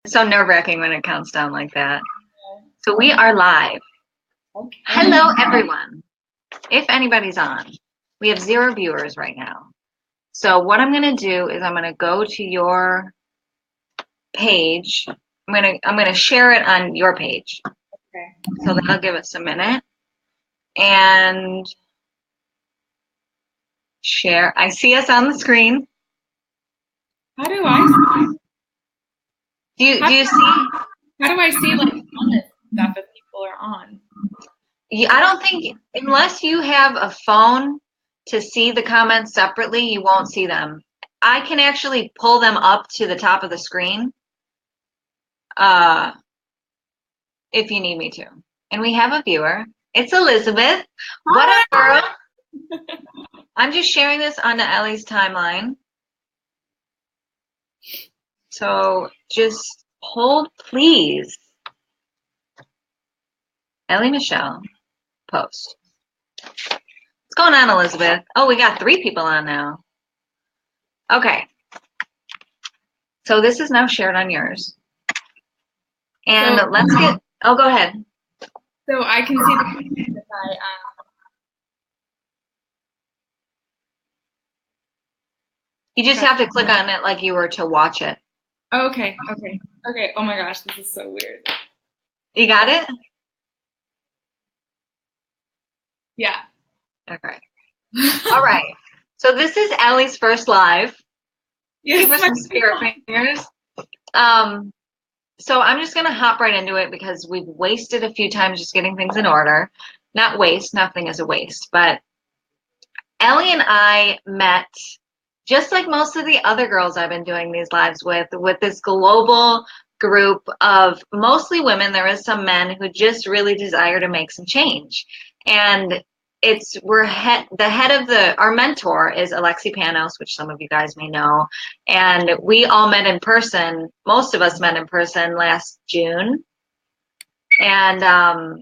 so nerve-wracking when it counts down like that. So we are live. Okay. Hello, everyone. If anybody's on, we have 0 viewers right now. So what I'm going to do is I'm going to go to your page. I'm going to share it on your page. Okay. So that'll give us a minute. And share. I see us on the screen. How do I Do you see? How do I see like all this stuff if people are on? I don't think, unless you have a phone to see the comments separately, you won't see them. I can actually pull them up to the top of the screen if you need me to. And we have a viewer. It's Elizabeth. What up, girl? I'm just sharing this onto Elly's timeline. So just hold, please. Elly Michelle, post. What's going on, Elizabeth? Oh, we got 3 people on now. Okay. So this is now shared on yours. And So- let's get, oh, go ahead. So I can see the if I You just have to click on it like you were to watch it. oh, okay. Oh my gosh, this is so weird. You got it? Yeah. Okay. All right. So this is Elly's first live. Yes, Give her some spirit fingers. So I'm just going to hop right into it because we've wasted a few times just getting things in order. Not waste, nothing is a waste. But Elly and I met, just like most of the other girls I've been doing these lives with this global group of mostly women. There is some men who just really desire to make some change. And the head of our mentor is Alexi Panos, which some of you guys may know. And we all met in person. Most of us met in person last June. And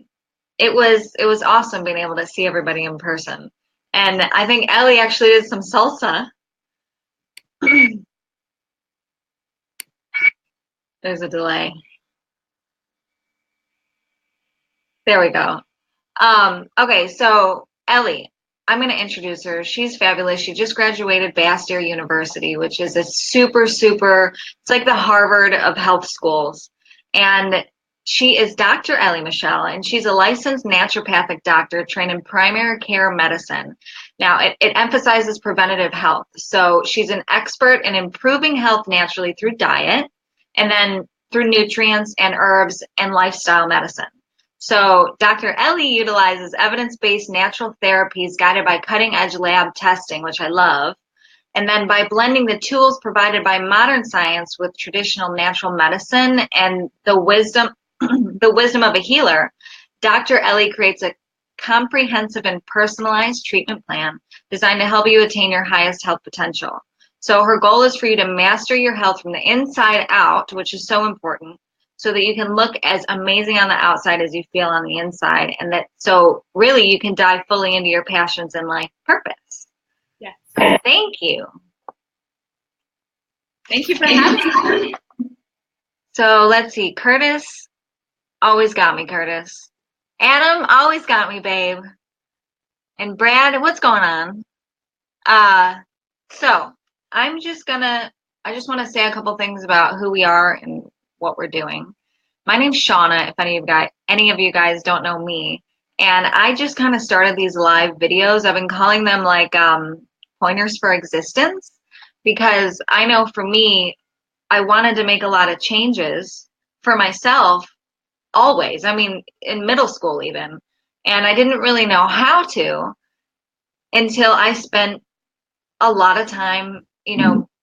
it was awesome being able to see everybody in person. And I think Elly actually did some salsa. There's a delay. There we go. Okay, so Elly, I'm going to introduce her. She's fabulous. She just graduated Bacterial University, which is a super, it's like the Harvard of health schools. And she is Dr. Elly Michelle, and she's a licensed naturopathic doctor trained in primary care medicine. Now, it emphasizes preventative health. So she's an expert in improving health naturally through diet, and then through nutrients and herbs and lifestyle medicine. So Dr. Elly utilizes evidence-based natural therapies guided by cutting-edge lab testing, which I love, and then by blending the tools provided by modern science with traditional natural medicine and the wisdom of a healer, Dr. Elly creates a comprehensive and personalized treatment plan designed to help you attain your highest health potential. So her goal is for you to master your health from the inside out, which is so important, so that you can look as amazing on the outside as you feel on the inside. And that, so really you can dive fully into your passions and life purpose. Yes. Thank you. Thank you for having me. So let's see. Curtis always got me, Curtis. Adam always got me, babe. And Brad, what's going on? So I just want to say a couple things about who we are and what we're doing. My name's Shauna, if any of you guys don't know me. And I just kind of started these live videos. I've been calling them like pointers for existence, because I know for me, I wanted to make a lot of changes for myself always. I mean, in middle school even. And I didn't really know how to until I spent a lot of time,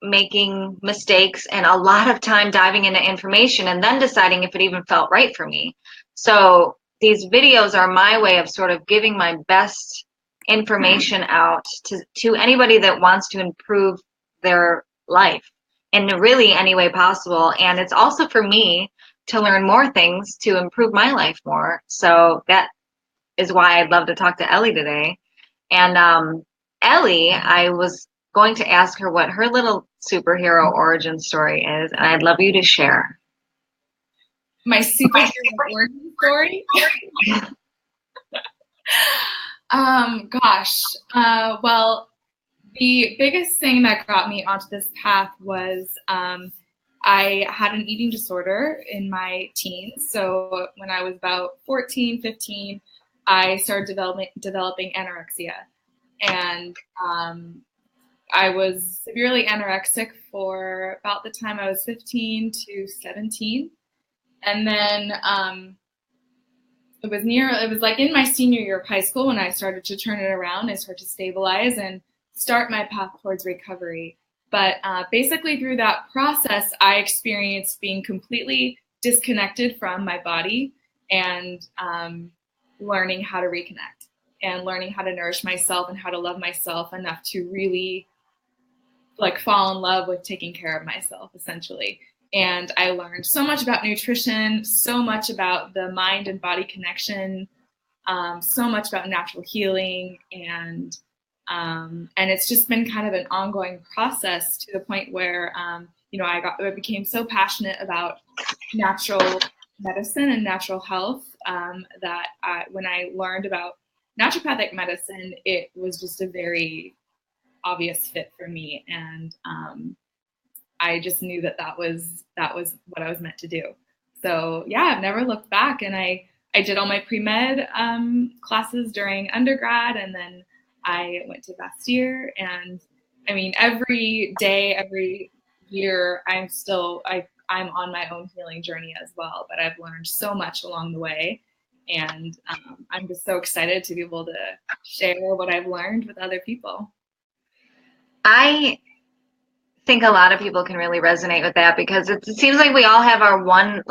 making mistakes and a lot of time diving into information and then deciding if it even felt right for me. So these videos are my way of sort of giving my best information out to anybody that wants to improve their life in really any way possible. And it's also for me to learn more things to improve my life more. So that is why I'd love to talk to Elly today. And Elly, I was going to ask her what her little superhero origin story is, and I'd love you to share. My superhero origin story? Gosh. Well, the biggest thing that got me onto this path was I had an eating disorder in my teens. So when I was about 14, 15, I started developing anorexia. And I was severely anorexic for about the time I was 15 to 17. And then it was like in my senior year of high school when I started to turn it around and start to stabilize and start my path towards recovery. But basically through that process, I experienced being completely disconnected from my body and learning how to reconnect and learning how to nourish myself and how to love myself enough to really like fall in love with taking care of myself, essentially. And I learned so much about nutrition, so much about the mind and body connection, so much about natural healing, and it's just been kind of an ongoing process to the point where I became so passionate about natural medicine and natural health that when I learned about naturopathic medicine, it was just a very obvious fit for me, and I just knew that was what I was meant to do. So yeah, I've never looked back, and I did all my pre-med classes during undergrad, and then I went to Bacterial, and I mean every day, every year, I'm on my own healing journey as well. But I've learned so much along the way, and I'm just so excited to be able to share what I've learned with other people. I think a lot of people can really resonate with that because it seems like we all have our one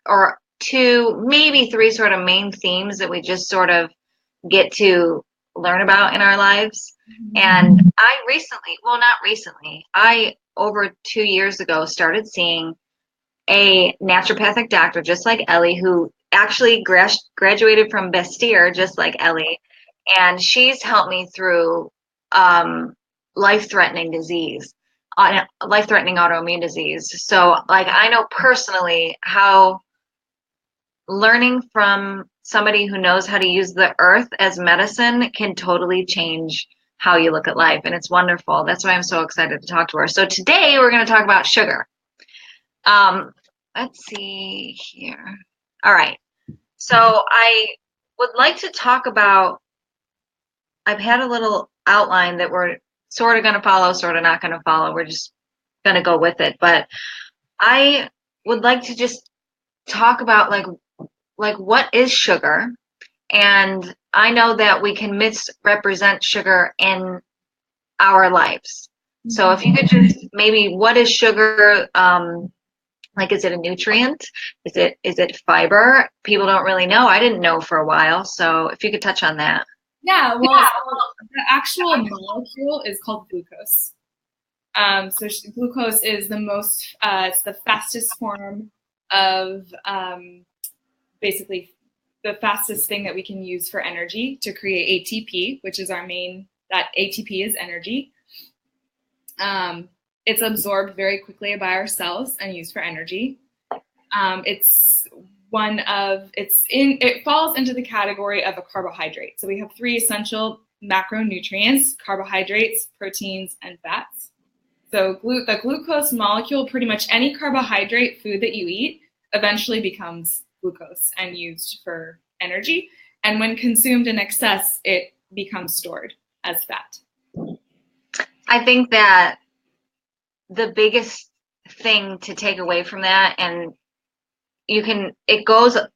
or two, maybe three sort of main themes that we just sort of get to learn about in our lives. Mm-hmm. And I over 2 years ago started seeing a naturopathic doctor just like Elly, who actually graduated from Bacterial just like Elly, and she's helped me through life-threatening autoimmune disease. So like I know personally how learning from somebody who knows how to use the earth as medicine can totally change how you look at life, and it's wonderful. That's why I'm so excited to talk to her. So today we're going to talk about sugar. Let's see here. All right. So I would like to talk about, I've had a little outline that we're sort of going to follow, sort of not going to follow. We're just going to go with it. But I would like to just talk about like what is sugar? And I know that we can misrepresent sugar in our lives. Mm-hmm. So if you could just maybe, what is sugar? Like, is it a nutrient? Is it fiber? People don't really know. I didn't know for a while. So if you could touch on that. Yeah, well, the actual molecule is called glucose. So glucose is it's the fastest form of basically the fastest thing that we can use for energy to create ATP, which is that ATP is energy. It's absorbed very quickly by our cells and used for energy. It falls into the category of a carbohydrate. So we have 3 essential macronutrients: carbohydrates, proteins, and fats. So the glucose molecule, pretty much any carbohydrate food that you eat, eventually becomes glucose and used for energy. And when consumed in excess, it becomes stored as fat. I think that the biggest thing to take away from that, and it goes a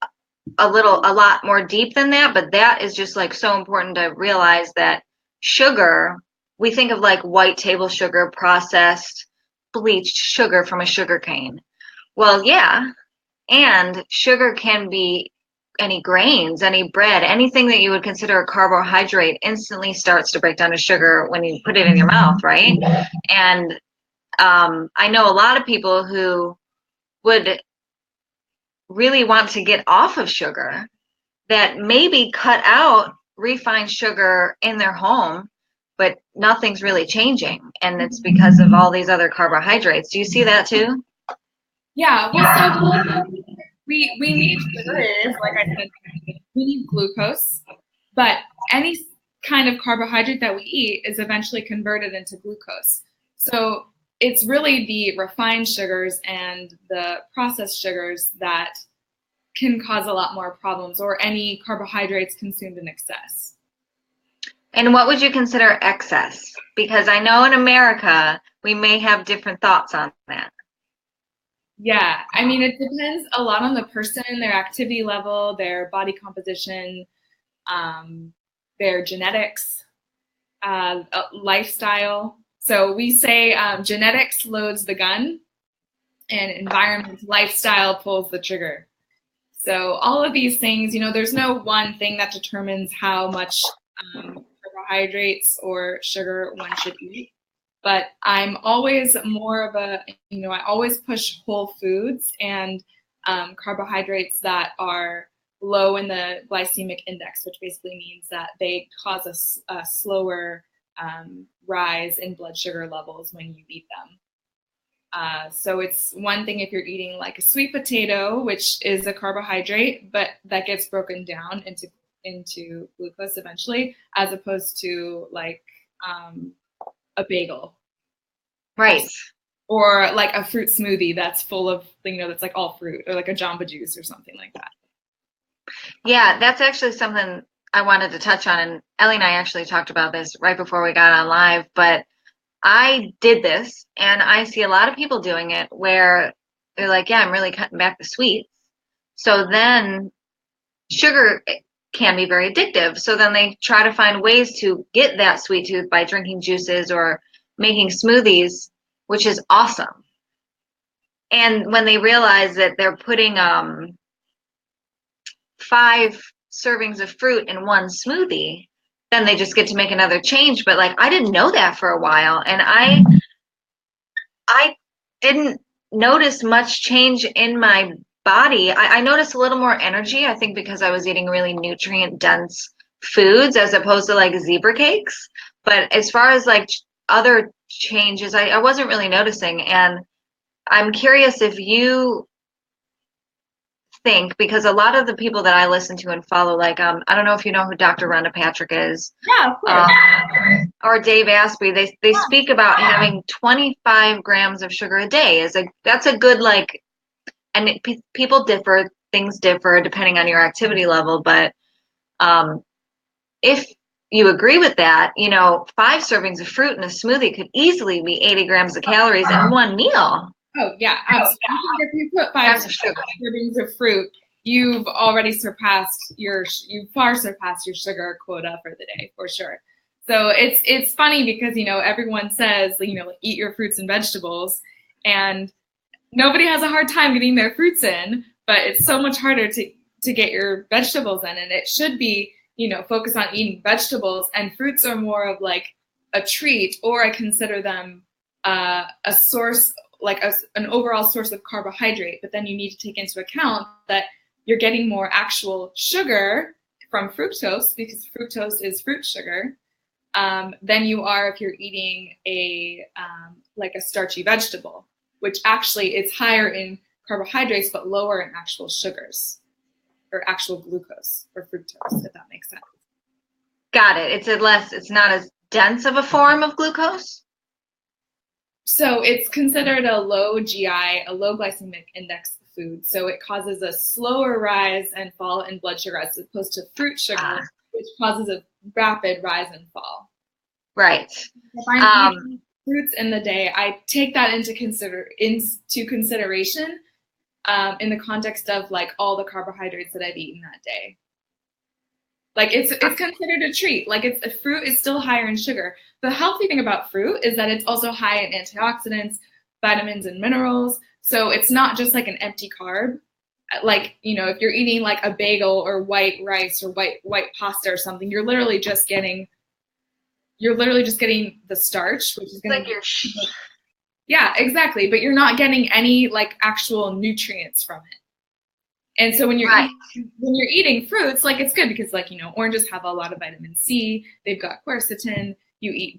lot more deep than that, but that is just like so important to realize that sugar, we think of like white table sugar, processed, bleached sugar from a sugar cane. Well, yeah. And sugar can be any grains, any bread, anything that you would consider a carbohydrate instantly starts to break down to sugar when you put it in your mouth, right? And I know a lot of people who would really want to get off of sugar that maybe cut out refined sugar in their home, but nothing's really changing. And it's because of all these other carbohydrates. Do you see that too? Yeah, well, so we need sugar. It is, like I said, we need glucose, but any kind of carbohydrate that we eat is eventually converted into glucose. So it's really the refined sugars and the processed sugars that can cause a lot more problems, or any carbohydrates consumed in excess. And what would you consider excess? Because I know in America, we may have different thoughts on that. Yeah, I mean, it depends a lot on the person, their activity level, their body composition, um, their genetics, lifestyle. So we say genetics loads the gun, and environment, lifestyle pulls the trigger. So all of these things, there's no one thing that determines how much carbohydrates or sugar one should eat. But I'm always more of I always push whole foods and carbohydrates that are low in the glycemic index, which basically means that they cause a slower rise in blood sugar levels when you eat them. So it's one thing if you're eating like a sweet potato, which is a carbohydrate, but that gets broken down into glucose eventually, as opposed to like a bagel. Right. Or like a fruit smoothie that's full of, that's like all fruit, or like a Jamba Juice or something like that. Yeah, that's actually something I wanted to touch on. And Elly and I actually talked about this right before we got on live, but I did this and I see a lot of people doing it where they're like, yeah, I'm really cutting back the sweets. So then sugar can be very addictive. So then they try to find ways to get that sweet tooth by drinking juices or making smoothies, which is awesome. And when they realize that they're putting 5 servings of fruit in one smoothie, then they just get to make another change. But like, I didn't know that for a while, and I didn't notice much change in my body. I noticed a little more energy, I think because I was eating really nutrient dense foods as opposed to like zebra cakes. But as far as like other changes, I wasn't really noticing. And I'm curious if you think, because a lot of the people that I listen to and follow, like I don't know if you know who Dr. Rhonda Patrick is. Yeah, of course. Or Dave Asprey, they speak about having 25 grams of sugar a day. That's a good, like, and people differ, things differ depending on your activity level, but if you agree with that, 5 servings of fruit in a smoothie could easily be 80 grams of calories in one meal. Oh yeah, absolutely. If you put 5 servings of fruit, you've already far surpassed your sugar quota for the day, for sure. So it's funny because everyone says eat your fruits and vegetables, and nobody has a hard time getting their fruits in, but it's so much harder to get your vegetables in, and it should be focus on eating vegetables, and fruits are more of like a treat, or I consider them a source, like an overall source of carbohydrate. But then you need to take into account that you're getting more actual sugar from fructose, because fructose is fruit sugar, than you are if you're eating like a starchy vegetable, which actually is higher in carbohydrates but lower in actual sugars, or actual glucose, or fructose, if that makes sense. Got it. It's not as dense of a form of glucose? So it's considered a low GI, a low glycemic index food. So it causes a slower rise and fall in blood sugar, as opposed to fruit sugar, which causes a rapid rise and fall. Right. If I'm eating fruits in the day, I take that into consideration in the context of like all the carbohydrates that I've eaten that day. Like it's considered a treat. Like fruit is still higher in sugar. The healthy thing about fruit is that it's also high in antioxidants, vitamins, and minerals. So it's not just like an empty carb. Like, if you're eating like a bagel or white rice or white pasta or something, you're literally just getting the starch, which is going to yeah, exactly. But you're not getting any like actual nutrients from it. And so when you're eating fruits, like it's good because like, oranges have a lot of vitamin C, they've got quercetin, you eat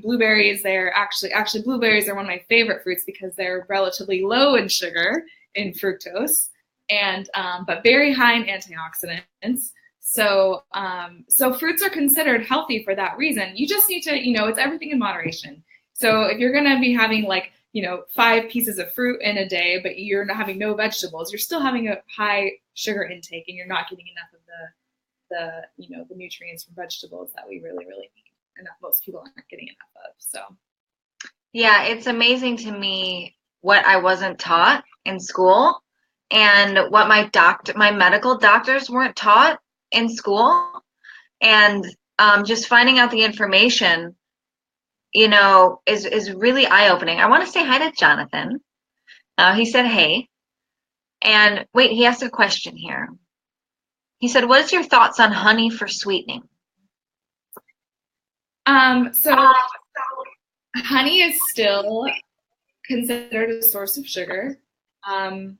blueberries. They're actually blueberries are one of my favorite fruits because they're relatively low in sugar, in fructose, and but very high in antioxidants. So fruits are considered healthy for that reason. You just need to, it's everything in moderation. So if you're going to be having 5 pieces of fruit in a day, but you're not having no vegetables, you're still having a high sugar intake, and you're not getting enough of the nutrients from vegetables that we really, really need, and that most people aren't getting enough of. So, yeah, it's amazing to me what I wasn't taught in school, and what my medical doctors weren't taught in school, and just finding out the information, is really eye-opening. I want to say hi to Jonathan. He said, hey. And wait, he asked a question here. He said, what is your thoughts on honey for sweetening? So honey is still considered a source of sugar. I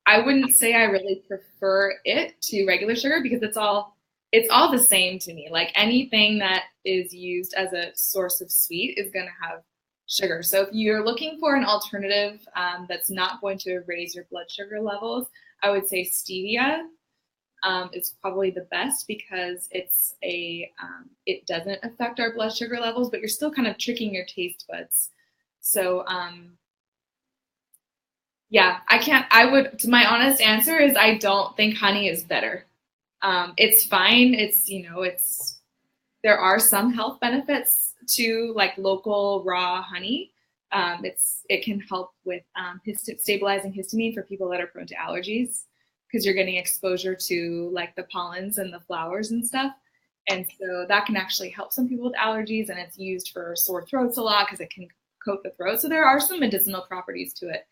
wouldn't say I really prefer it to regular sugar because it's all the same to me. Like anything that is used as a source of sweet is going to have sugar. So if you're looking for an alternative that's not going to raise your blood sugar levels, I would say stevia is probably the best because it doesn't affect our blood sugar levels, but you're still kind of tricking your taste buds. So yeah, my honest answer is I don't think honey is better. It's fine. There are some health benefits to like local raw honey. It can help with stabilizing histamine for people that are prone to allergies because you're getting exposure to like the pollens and the flowers and stuff. And so that can actually help some people with allergies, and it's used for sore throats a lot because it can coat the throat. So there are some medicinal properties to it.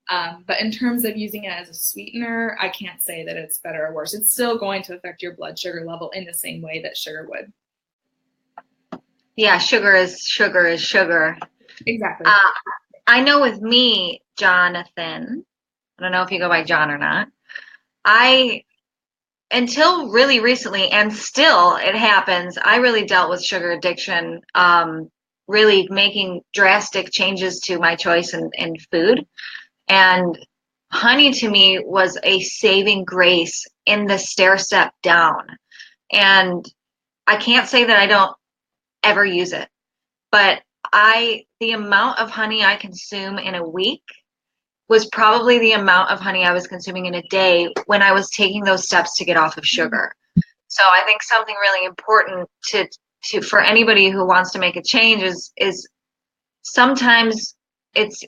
But in terms of using it as a sweetener, I can't say that it's better or worse. It's still going to affect your blood sugar level in the same way that sugar would. Yeah, sugar is sugar is sugar. Exactly. I know with me, Jonathan, I don't know if you go by John or not, until really recently, and still it happens, I really dealt with sugar addiction, really making drastic changes to my choice in food. And honey to me was a saving grace in the stair step down. And I can't say that I don't ever use it, but the amount of honey I consume in a week was probably the amount of honey I was consuming in a day when I was taking those steps to get off of sugar. So I think something really important to for anybody who wants to make a change is sometimes it's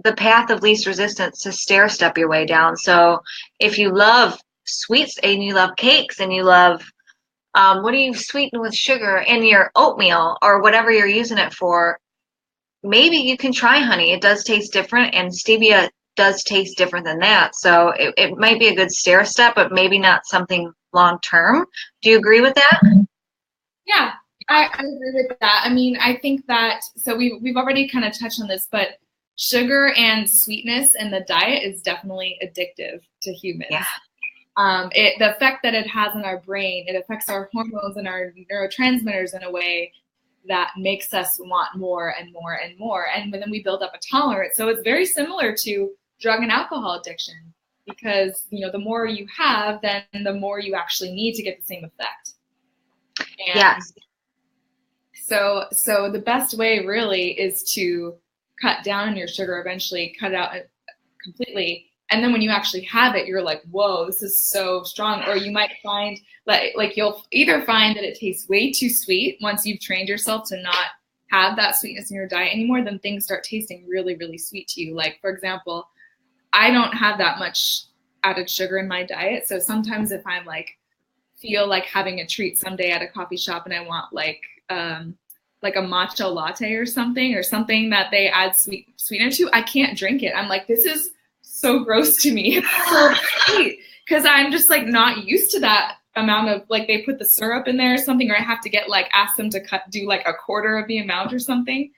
the path of least resistance to stair step your way down. So if you love sweets and you love cakes and you love what do you sweeten with sugar in your oatmeal or whatever you're using it for, maybe you can try honey. It does taste different, and stevia does taste different than that. So it might be a good stair step, but maybe not something long term. Do you agree with that? Yeah, I agree with that. I mean, I think that, so we've already kind of touched on this, but sugar and sweetness in the diet is definitely addictive to humans. Yeah. The effect that it has on our brain, it affects our hormones and our neurotransmitters in a way that makes us want more and more and more. And then we build up a tolerance. So it's very similar to drug and alcohol addiction because, the more you have, then the more you actually need to get the same effect. And yes. So the best way really is to cut down on your sugar, eventually cut it out completely. And then when you actually have it, you're like, whoa, this is so strong. Or you might find like you'll either find that it tastes way too sweet once you've trained yourself to not have that sweetness in your diet anymore, then things start tasting really, really sweet to you. Like, for example, I don't have that much added sugar in my diet. So sometimes if I'm feel like having a treat someday at a coffee shop and I want like a matcha latte or something that they add sweetener to, I can't drink it. I'm like, this is so gross to me. It's so sweet because I'm just not used to that amount of they put the syrup in there or something, or I have to get ask them to do a quarter of the amount or something.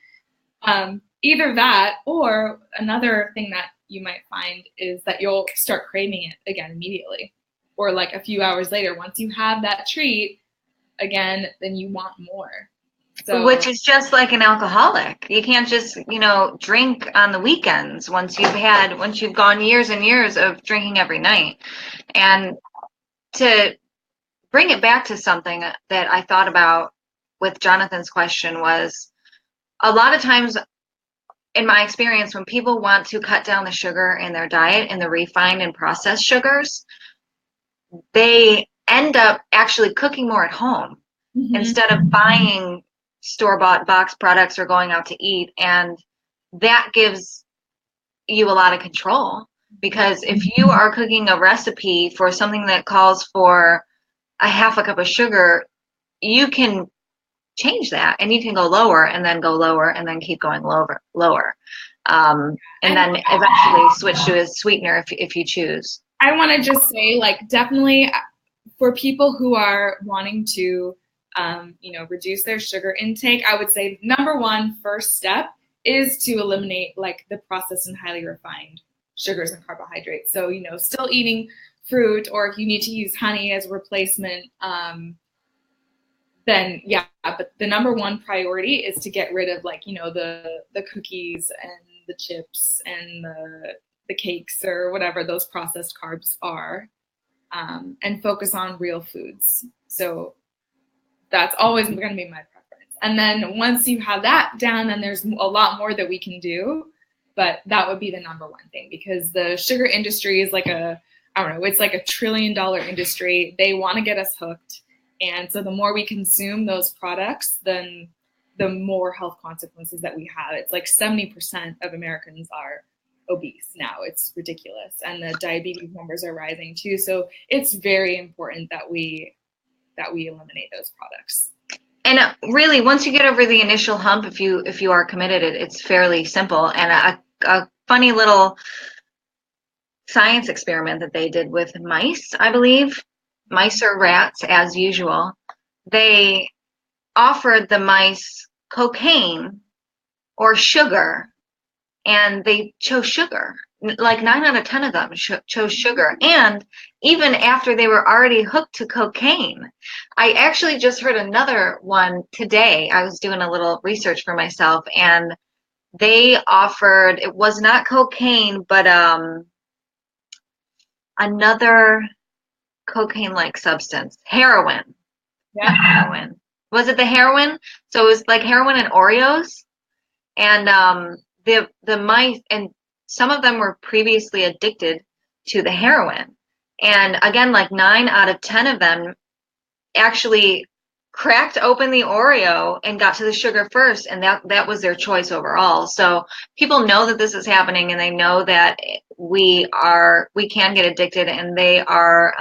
Either that, or another thing that you might find is that you'll start craving it again immediately, or a few hours later once you have that treat. again, then you want more. So, which is just like an alcoholic. You can't just, drink on the weekends once you've gone years and years of drinking every night. And to bring it back to something that I thought about with Jonathan's question was, a lot of times in my experience, when people want to cut down the sugar in their diet and the refined and processed sugars, they end up actually cooking more at home instead of buying store-bought box products or going out to eat. And that gives you a lot of control, because if you are cooking a recipe for something that calls for a half a cup of sugar, you can change that, and you can go lower and then go lower and then keep going lower. And then eventually switch to a sweetener if you choose. I want to just say, like, definitely for people who are wanting to, reduce their sugar intake, I would say number one first step is to eliminate like the processed and highly refined sugars and carbohydrates. So, still eating fruit, or if you need to use honey as a replacement, then yeah, but the number one priority is to get rid of the cookies and the chips and the cakes or whatever those processed carbs are, and focus on real foods. So that's always going to be my preference. And then once you have that down, then there's a lot more that we can do. But that would be the number one thing, because the sugar industry is like it's like $1 trillion industry. They want to get us hooked. And so the more we consume those products, then the more health consequences that we have. It's like 70% of Americans are obese now. It's ridiculous. And the diabetes numbers are rising too. So it's very important that we eliminate those products. And really, once you get over the initial hump, if you are committed, it's fairly simple. And a funny little science experiment that they did with mice, I believe, mice or rats, as usual, they offered the mice cocaine or sugar, and they chose sugar. Like 9 out of 10 of them chose sugar. And even after they were already hooked to cocaine, I actually just heard another one today. I was doing a little research for myself, and they offered, it was not cocaine, but another cocaine-like substance, heroin. Yeah. Not heroin. Was it the heroin? So it was like heroin and Oreos. And the mice, and some of them were previously addicted to the heroin. And again, like 9 out of 10 of them actually cracked open the Oreo and got to the sugar first, and that was their choice overall. So people know that this is happening, and they know that we can get addicted, and they are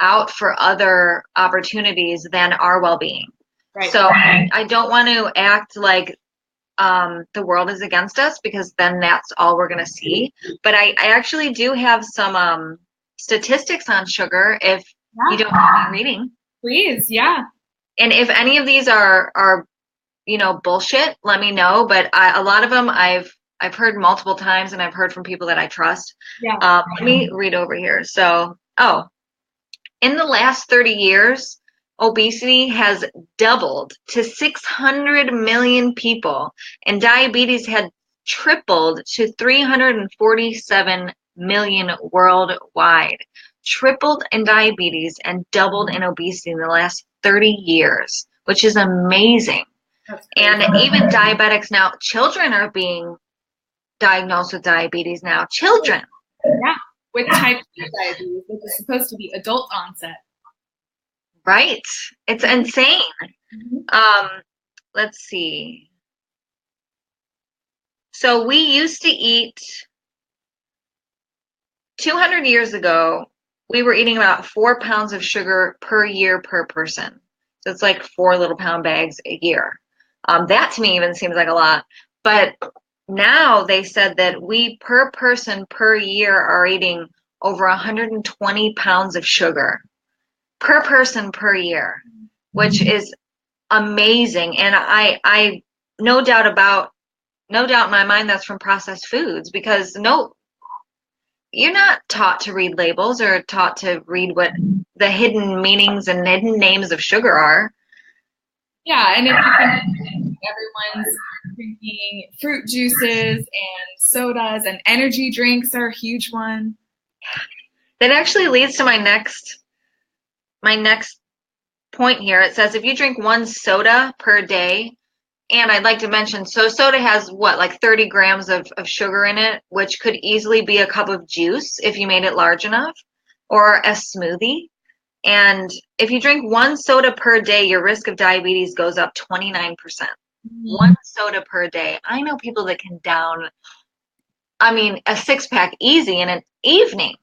out for other opportunities than our well-being. Right. So I don't want to act like the world is against us, because then that's all we're going to see. But I actually do have some statistics on sugar, if you don't mind me reading. Please, yeah. And if any of these are bullshit, let me know. But a lot of them I've heard multiple times, and I've heard from people that I trust. Yeah. Let me read over here. So, in the last 30 years, obesity has doubled to 600 million people, and diabetes had tripled to 347 million worldwide. Tripled in diabetes and doubled in obesity in the last 30 years, which is amazing. And even diabetics now, children are being diagnosed with diabetes now. Children. Yeah, with type 2 diabetes, which is supposed to be adult onset. Right. It's insane. Mm-hmm. Let's see. So we used to eat 200 years ago. We were eating about 4 pounds of sugar per year per person. So it's like 4 little pound bags a year. That to me even seems like a lot. But now they said that we per person per year are eating over 120 pounds of sugar per person per year, which is amazing. And I no doubt in my mind that's from processed foods, because you're not taught to read labels or taught to read what the hidden meanings and hidden names of sugar are. Yeah, and if you can, everyone's drinking fruit juices and sodas, and energy drinks are a huge one. That actually leads to my next point here. It says if you drink 1 soda per day, and I'd like to mention, so soda has what, like 30 grams of sugar in it, which could easily be a cup of juice if you made it large enough, or a smoothie. And if you drink 1 soda per day, your risk of diabetes goes up 29%. 1 soda per day. I know people that can down, I mean, a 6-pack easy in an evening.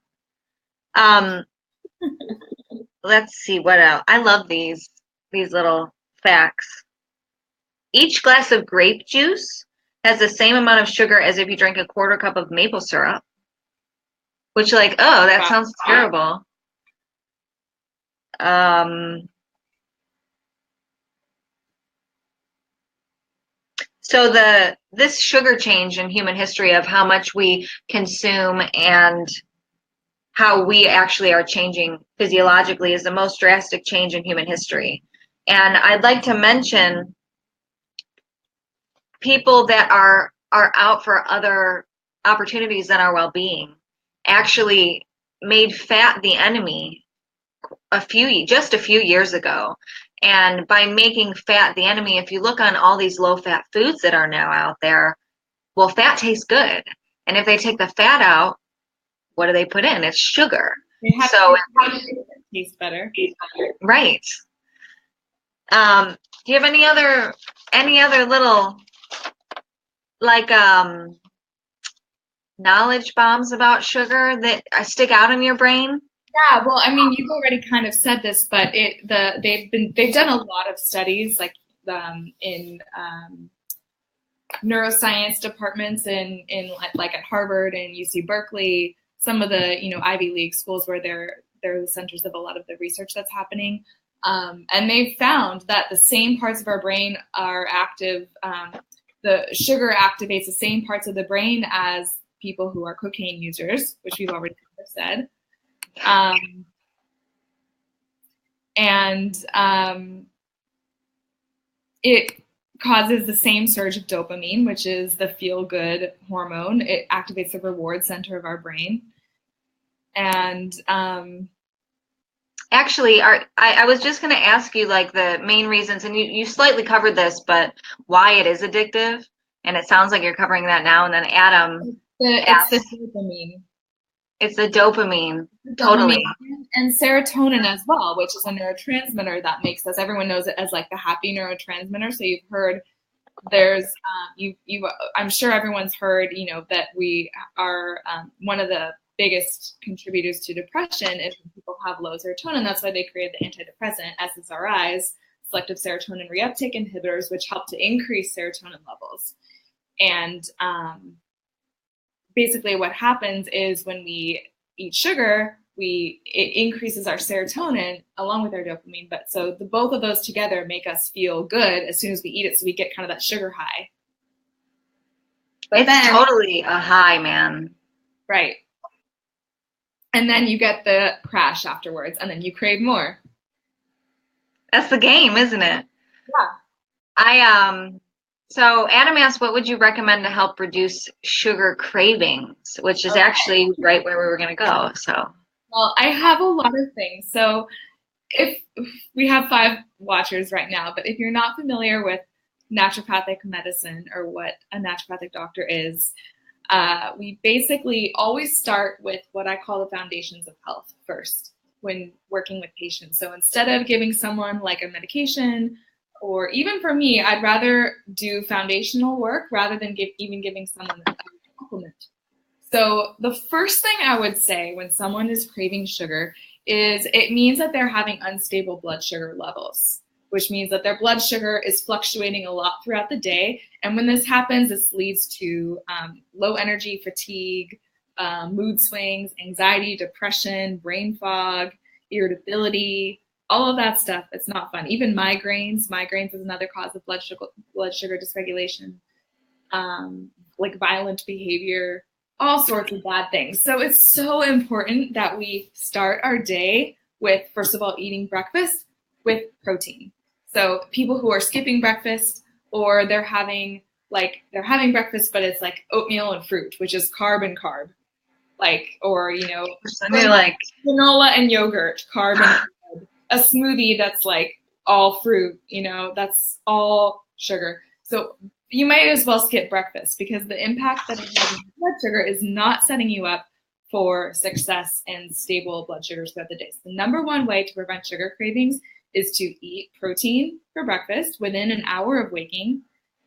Let's see what else. I love these little facts. Each glass of grape juice has the same amount of sugar as if you drank a 1/4 cup of maple syrup. Which, like, oh, that sounds terrible. So this sugar change in human history of how much we consume and how we actually are changing physiologically is the most drastic change in human history. And I'd like to mention people that are out for other opportunities than our well-being actually made fat the enemy just a few years ago. And by making fat the enemy, if you look on all these low-fat foods that are now out there, well, fat tastes good. And if they take the fat out, what do they put in? It's sugar. So it tastes better. Right. Do you have any other little, like, knowledge bombs about sugar that stick out in your brain? Yeah, well, I mean, you've already kind of said this, but they've done a lot of studies, like in neuroscience departments in like at Harvard and UC Berkeley, some of the Ivy League schools where they're the centers of a lot of the research that's happening, and they found that the same parts of our brain are active. The sugar activates the same parts of the brain as people who are cocaine users, which we've already kind of said. It causes the same surge of dopamine, which is the feel-good hormone. It activates the reward center of our brain. And actually, I was just going to ask you, like, the main reasons, and you slightly covered this, but why it is addictive, and it sounds like you're covering that now. And then Adam, it's the dopamine. It's the dopamine, totally. And serotonin as well, which is a neurotransmitter that makes us, everyone knows it as like the happy neurotransmitter. So you've heard there's, I'm sure everyone's heard, that we are one of the biggest contributors to depression is when people have low serotonin. That's why they created the antidepressant SSRIs, selective serotonin reuptake inhibitors, which help to increase serotonin levels. And basically what happens is when we eat sugar, it increases our serotonin along with our dopamine. But so both of those together make us feel good as soon as we eat it. So we get kind of that sugar high. But it's totally a high, man. Right. And then you get the crash afterwards, and then you crave more. That's the game, isn't it? Yeah. So Adam asked, what would you recommend to help reduce sugar cravings, which is actually right where we were going to go. So, well, I have a lot of things. So if we have 5 watchers right now, but if you're not familiar with naturopathic medicine or what a naturopathic doctor is, we basically always start with what I call the foundations of health first when working with patients. So instead of giving someone like a medication, or even for me, I'd rather do foundational work rather than giving someone a supplement. So the first thing I would say when someone is craving sugar is it means that they're having unstable blood sugar levels, which means that their blood sugar is fluctuating a lot throughout the day. And when this happens, this leads to low energy, fatigue, mood swings, anxiety, depression, brain fog, irritability, all of that stuff. It's not fun. Even migraines. Migraines is another cause of blood sugar dysregulation, like violent behavior. all sorts of bad things. So it's so important that we start our day with, first of all, eating breakfast with protein. So people who are skipping breakfast, or they're having breakfast, but it's like oatmeal and fruit, which is carb and carb, like, or, you know, like granola and yogurt, carb and carb. A smoothie that's like all fruit, you know, that's all sugar. So you might as well skip breakfast, because the impact that it has on blood sugar is not setting you up for success and stable blood sugars throughout the day. So the number one way to prevent sugar cravings is to eat protein for breakfast within an hour of waking,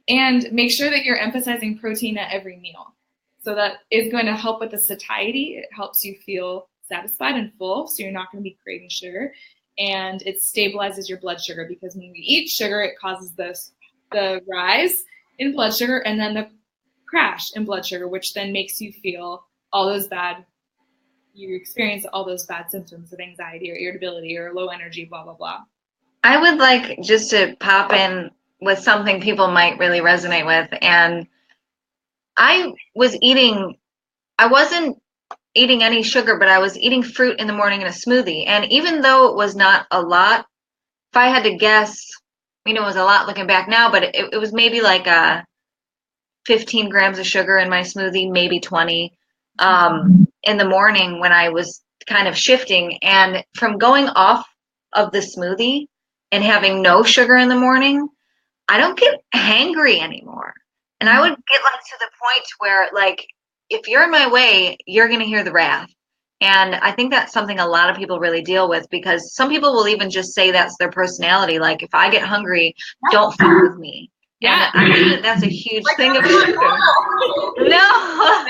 and make sure that you're emphasizing protein at every meal. So that is going to help with the satiety. It helps you feel satisfied and full, so you're not going to be craving sugar. And it stabilizes your blood sugar, because when we eat sugar, it causes the rise in blood sugar and then the crash in blood sugar, which then makes you feel you experience all those bad symptoms of anxiety or irritability or low energy, blah, blah, blah. I would like just to pop in with something people might really resonate with. And I wasn't eating any sugar, but I was eating fruit in the morning in a smoothie. And even though it was not a lot, if I had to guess, it was a lot looking back now, but it was maybe like 15 grams of sugar in my smoothie, maybe 20, in the morning when I was kind of shifting. And from going off of the smoothie and having no sugar in the morning, I don't get hangry anymore. And I would get like to the point where, like, if you're in my way, you're going to hear the wrath. And I think that's something a lot of people really deal with, because some people will even just say that's their personality. Like, if I get hungry, don't fuck with me. Yeah. And I think that that's a huge thing of sugar. No.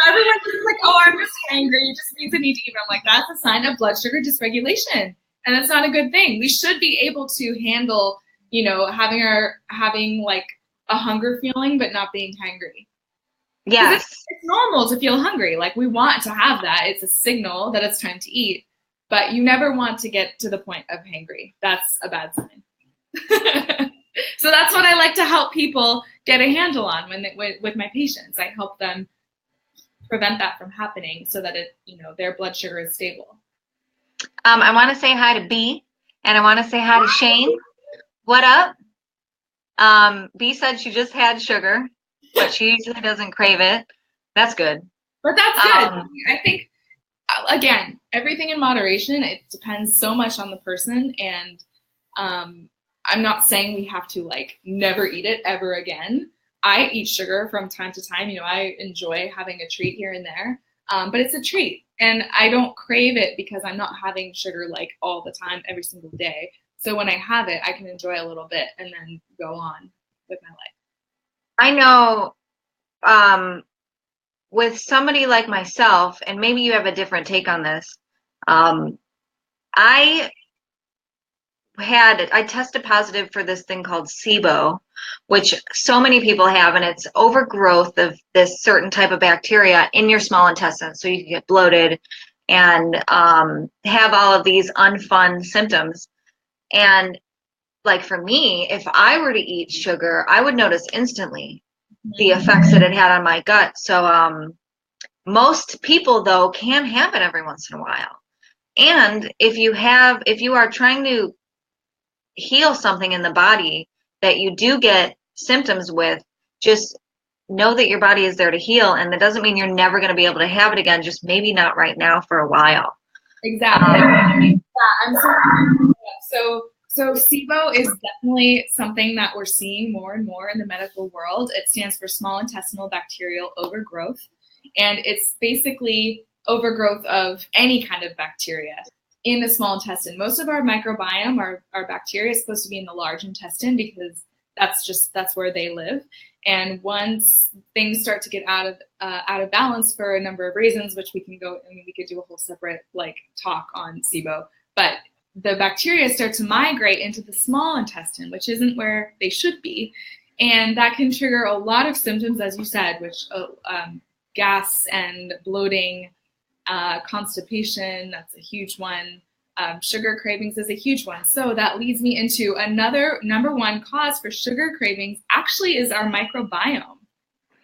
Everyone's just like, oh, I'm just hangry. You just need to eat. I'm like, that's a sign of blood sugar dysregulation. And that's not a good thing. We should be able to handle, having like a hunger feeling, but not being hangry. Yes. It's normal to feel hungry. Like, we want to have that. It's a signal that it's time to eat, but you never want to get to the point of hangry. That's a bad sign. So that's what I like to help people get a handle on with my patients. I help them prevent that from happening so that their blood sugar is stable. I want to say hi to B, and I want to say hi to Shane. What up? B said she just had sugar, but she usually doesn't crave it. That's good. But that's good. I think, again, everything in moderation. It depends so much on the person, and I'm not saying we have to like never eat it ever again. I eat sugar from time to time. I enjoy having a treat here and there, but it's a treat, and I don't crave it because I'm not having sugar like all the time every single day. So when I have it, I can enjoy a little bit and then go on with my life. I know with somebody like myself, and maybe you have a different take on this, I tested positive for this thing called SIBO, which so many people have, and it's overgrowth of this certain type of bacteria in your small intestine. So you can get bloated and have all of these unfun symptoms. And like for me, if I were to eat sugar, I would notice instantly the effects that it had on my gut. So most people, though, can have it every once in a while. And if you are trying to heal something in the body that you do get symptoms with, just know that your body is there to heal. And that doesn't mean you're never going to be able to have it again, just maybe not right now for a while. Exactly. So SIBO is definitely something that we're seeing more and more in the medical world. It stands for small intestinal bacterial overgrowth. And it's basically overgrowth of any kind of bacteria in the small intestine. Most of our microbiome, our bacteria, is supposed to be in the large intestine, because that's where they live. And once things start to get out of balance for a number of reasons, which we could do a whole separate talk on SIBO, but the bacteria start to migrate into the small intestine, which isn't where they should be. And that can trigger a lot of symptoms, as you said, which gas and bloating, constipation, that's a huge one. Sugar cravings is a huge one. So that leads me into another number one cause for sugar cravings actually is our microbiome.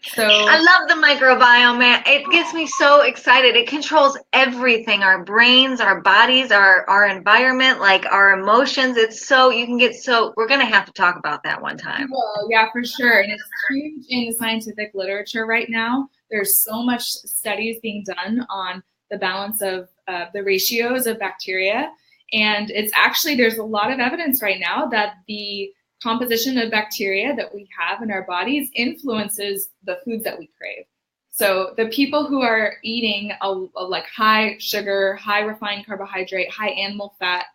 So I love the microbiome, man. It gets me so excited. It controls everything, our brains, our bodies, our environment, like our emotions. It's so, you can get so, we're going to have to talk about that one time. well, yeah, for sure. And it's huge in the scientific literature right now. There's so much studies being done on the balance of the ratios of bacteria. And it's actually, there's a lot of evidence right now that the composition of bacteria that we have in our bodies influences the foods that we crave. So the people who are eating a like high sugar, high refined carbohydrate, high animal fat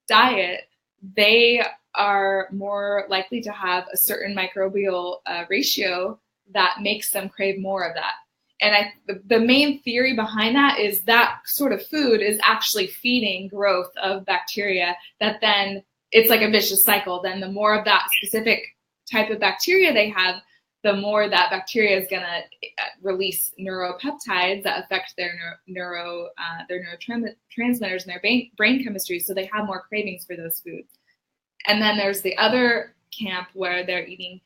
diet, they are more likely to have a certain microbial ratio that makes them crave more of that. And the main theory behind that is that sort of food is actually feeding growth of bacteria that then it's like a vicious cycle. Then the more of that specific type of bacteria they have, the more that bacteria is going to release neuropeptides that affect their neurotransmitters and their brain chemistry, so they have more cravings for those foods. And then there's the other camp where they're eating,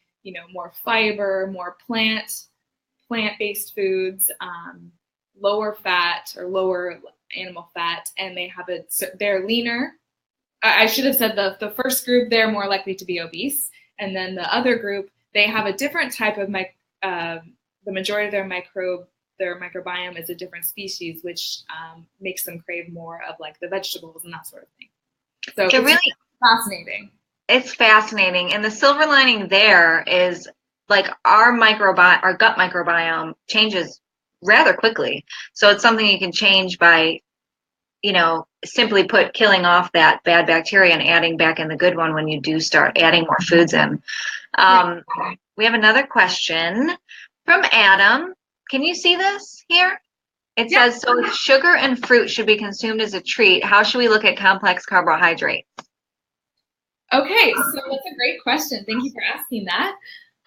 more fiber, more plant-based foods, lower fat or lower animal fat, and they're leaner. I should have said the first group, they're more likely to be obese, and then the other group, they have a different type of the majority of their microbiome is a different species, which makes them crave more of like the vegetables and that sort of thing. So it's really fascinating. It's fascinating, and the silver lining there is like our gut microbiome changes rather quickly. So it's something you can change by, simply killing off that bad bacteria and adding back in the good one when you do start adding more foods in. We have another question from Adam. Can you see this here? It says, so if sugar and fruit should be consumed as a treat, how should we look at complex carbohydrates? Okay, so that's a great question. Thank you for asking that.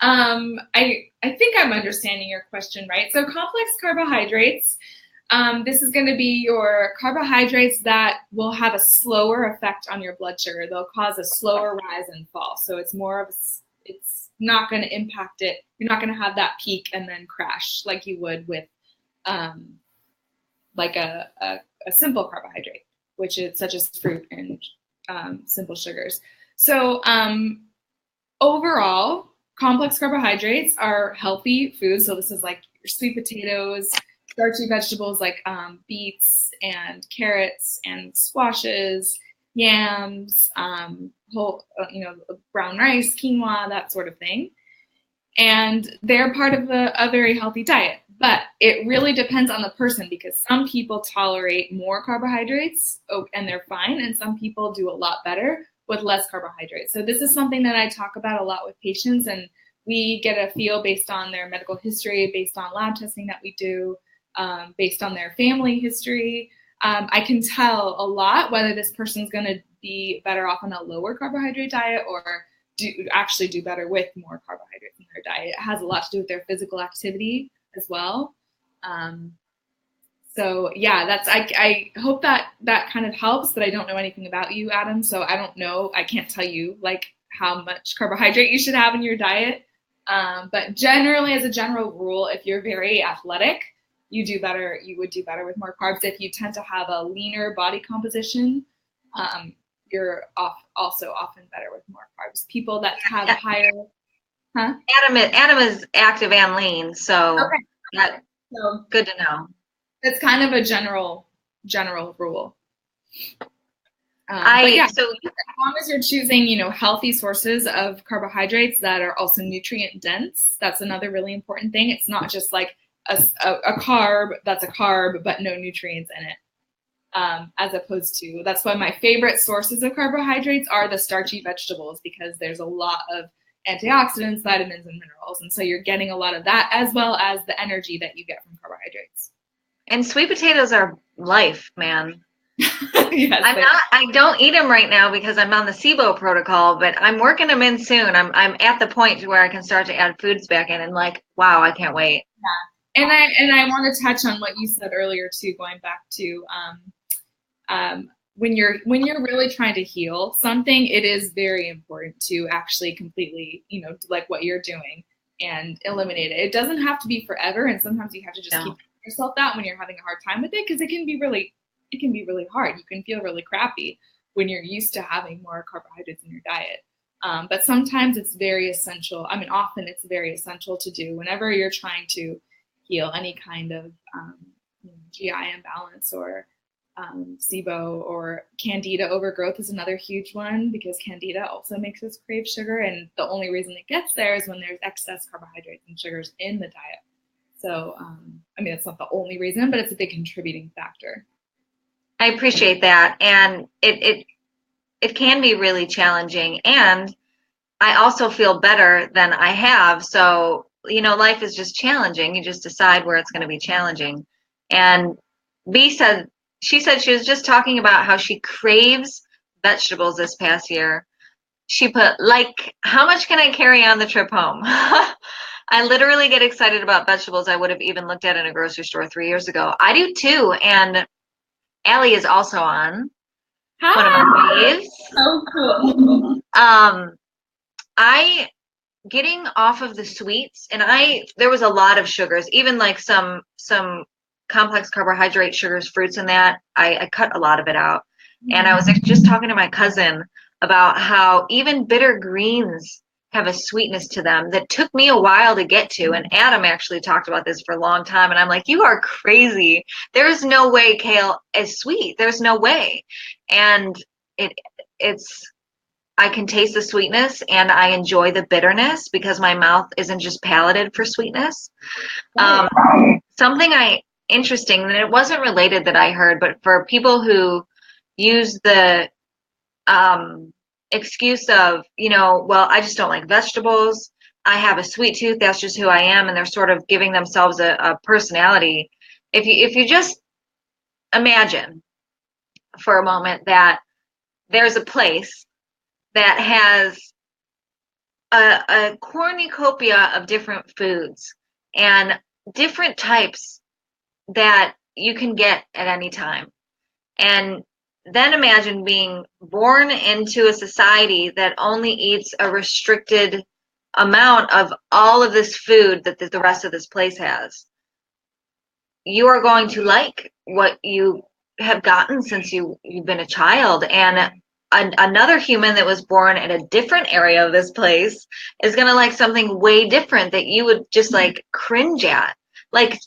I think I'm understanding your question right. So complex carbohydrates, this is going to be your carbohydrates that will have a slower effect on your blood sugar. They'll cause a slower rise and fall. So it's it's not going to impact it. You're not going to have that peak and then crash like you would with like a simple carbohydrate, which is such as fruit and simple sugars. So overall, complex carbohydrates are healthy foods. So this is like your sweet potatoes, starchy vegetables like beets and carrots and squashes, yams, whole, brown rice, quinoa, that sort of thing. And they're part of a very healthy diet. But it really depends on the person, because some people tolerate more carbohydrates and they're fine, and some people do a lot better with less carbohydrates. So this is something that I talk about a lot with patients, and we get a feel based on their medical history, based on lab testing that we do, based on their family history. I can tell a lot whether this person's going to be better off on a lower carbohydrate diet or actually do better with more carbohydrates in their diet. It has a lot to do with their physical activity as well. So yeah, I hope that kind of helps, but I don't know anything about you, Adam. So I don't know. I can't tell you like how much carbohydrate you should have in your diet. But generally, as a general rule, if you're very athletic, you would do better with more carbs. If you tend to have a leaner body composition, you're also often better with more carbs. People that have higher, Adam is active and lean, so okay. So good to know. It's kind of a general rule. So as long as you're choosing, healthy sources of carbohydrates that are also nutrient dense, that's another really important thing. It's not just like a carb that's a carb but no nutrients in it. As opposed to, that's why my favorite sources of carbohydrates are the starchy vegetables, because there's a lot of antioxidants, vitamins, and minerals. And so you're getting a lot of that, as well as the energy that you get from carbohydrates. And sweet potatoes are life, man. Yes, I don't eat them right now because I'm on the SIBO protocol, but I'm working them in soon. I'm at the point where I can start to add foods back in, and like, wow, I can't wait. Yeah. And I want to touch on what you said earlier too, going back to when you're really trying to heal something, it is very important to actually completely, like what you're doing, and eliminate it. It doesn't have to be forever, and sometimes you have to just keep yourself that when you're having a hard time with it, because it can be really hard. You can feel really crappy when you're used to having more carbohydrates in your diet. But sometimes it's very essential. I mean, often it's very essential to do whenever you're trying to heal any kind of GI imbalance, or SIBO, or Candida overgrowth is another huge one, because Candida also makes us crave sugar, and the only reason it gets there is when there's excess carbohydrates and sugars in the diet. So, I mean, it's not the only reason, but it's a big contributing factor. I appreciate that, and it can be really challenging, and I also feel better than I have. So, life is just challenging. You just decide where it's going to be challenging. And she said she was just talking about how she craves vegetables this past year. She put, like, how much can I carry on the trip home? I literally get excited about vegetables I would have even looked at in a grocery store 3 years ago. I do too. And Elly is also on. Hi. One of my faves. Oh, cool. Getting off of the sweets, and there was a lot of sugars, even like some complex carbohydrate sugars, fruits, and that I cut a lot of it out. And I was just talking to my cousin about how even bitter greens have a sweetness to them that took me a while to get to. And Adam actually talked about this for a long time, and I'm like, you are crazy. There's no way kale is sweet. There's no way. And I can taste the sweetness, and I enjoy the bitterness because my mouth isn't just palated for sweetness. Something interesting, and it wasn't related that I heard, but for people who use the excuse of, well, I just don't like vegetables. I have a sweet tooth. That's just who I am. And they're sort of giving themselves a personality. If you just imagine for a moment that there's a place that has a cornucopia of different foods and different types that you can get at any time. And then imagine being born into a society that only eats a restricted amount of all of this food that the rest of this place has. You are going to like what you have gotten since you've been a child. And another human that was born in a different area of this place is going to like something way different that you would just like cringe at, like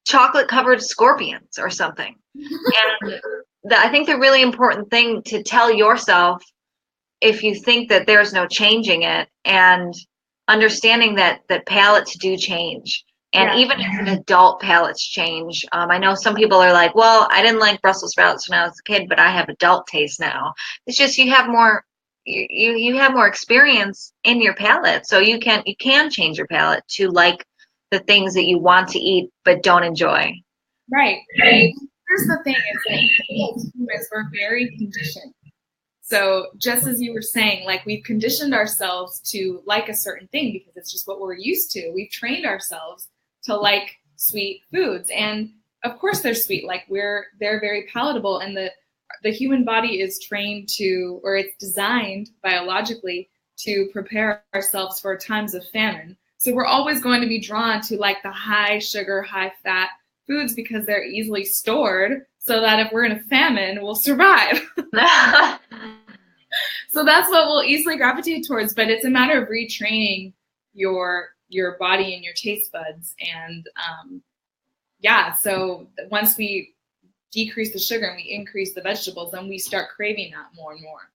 chocolate covered scorpions or something. And I think the really important thing to tell yourself, if you think that there's no changing it, and understanding that palates do change. And even as an adult, palates change. I know some people are like, well, I didn't like Brussels sprouts when I was a kid, but I have adult taste now. It's just you have more experience in your palate, so you can change your palate to like the things that you want to eat but don't enjoy. Right. Here's the thing: is that as humans, we're very conditioned. So just as you were saying, like, we've conditioned ourselves to like a certain thing because it's just what we're used to. We've trained ourselves to like sweet foods, and of course they're sweet. Like, they're very palatable, and the human body is trained to, or it's designed biologically to prepare ourselves for times of famine. So we're always going to be drawn to like the high sugar, high fat foods because they're easily stored, so that if we're in a famine, we'll survive. So that's what we'll easily gravitate towards, but it's a matter of retraining your body and your taste buds. And so once we decrease the sugar and we increase the vegetables, then we start craving that more and more.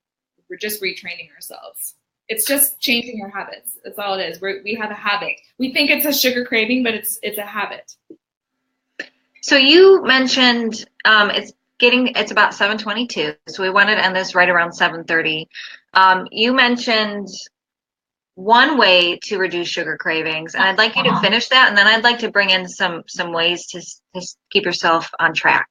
We're just retraining ourselves. It's just changing our habits. That's all it is. We have a habit. We think it's a sugar craving, but it's a habit. So you mentioned it's about 7:22, so we wanted to end this right around 7:30. You mentioned one way to reduce sugar cravings, and I'd like you to finish that, and then I'd like to bring in some ways to keep yourself on track.